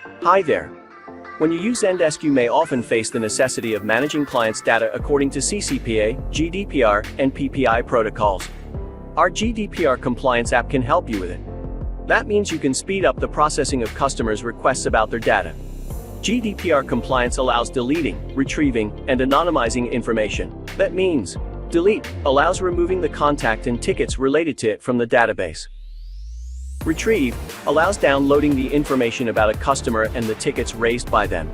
Hi there. When you use Zendesk, you may often face the necessity of managing clients' data according to CCPA, GDPR, and PPI protocols. Our GDPR Compliance app can help you with it. That means you can speed up the processing of customers' requests about their data. GDPR Compliance allows deleting, retrieving, and anonymizing information. That means, delete allows removing the contact and tickets related to it from the database. Retrieve allows downloading the information about a customer and the tickets raised by them.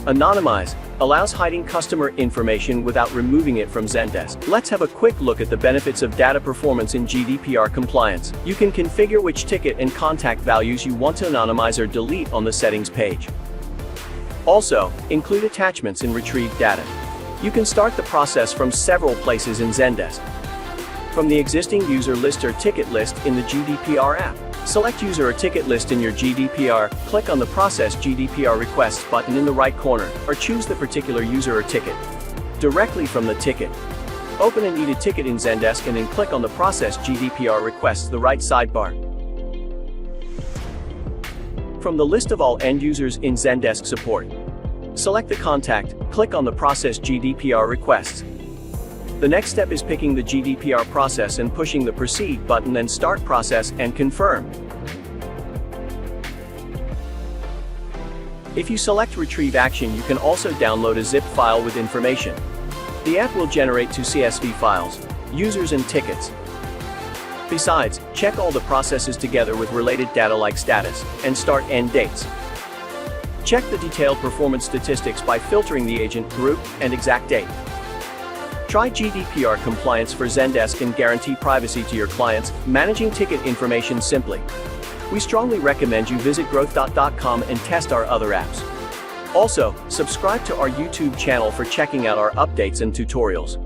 Anonymize allows hiding customer information without removing it from Zendesk. Let's have a quick look at the benefits of data performance in GDPR Compliance. You can configure which ticket and contact values you want to anonymize or delete on the settings page. Also, include attachments in retrieved data. You can start the process from several places in Zendesk. From the existing user list or ticket list in the GDPR app. Select user or ticket list in your GDPR, click on the Process GDPR Requests button in the right corner, or choose the particular user or ticket. Directly from the ticket. Open and edit ticket in Zendesk and then click on the Process GDPR Requests the right sidebar. From the list of all end users in Zendesk support. Select the contact, click on the Process GDPR Requests. The next step is picking the GDPR process and pushing the Proceed button, then Start Process and Confirm. If you select Retrieve Action, you can also download a zip file with information. The app will generate two CSV files, users and tickets. Besides, check all the processes together with related data like status and start-end dates. Check the detailed performance statistics by filtering the agent, group, and exact date. Try GDPR Compliance for Zendesk and guarantee privacy to your clients, managing ticket information simply. We strongly recommend you visit GrowthDot.com and test our other apps. Also, subscribe to our YouTube channel for checking out our updates and tutorials.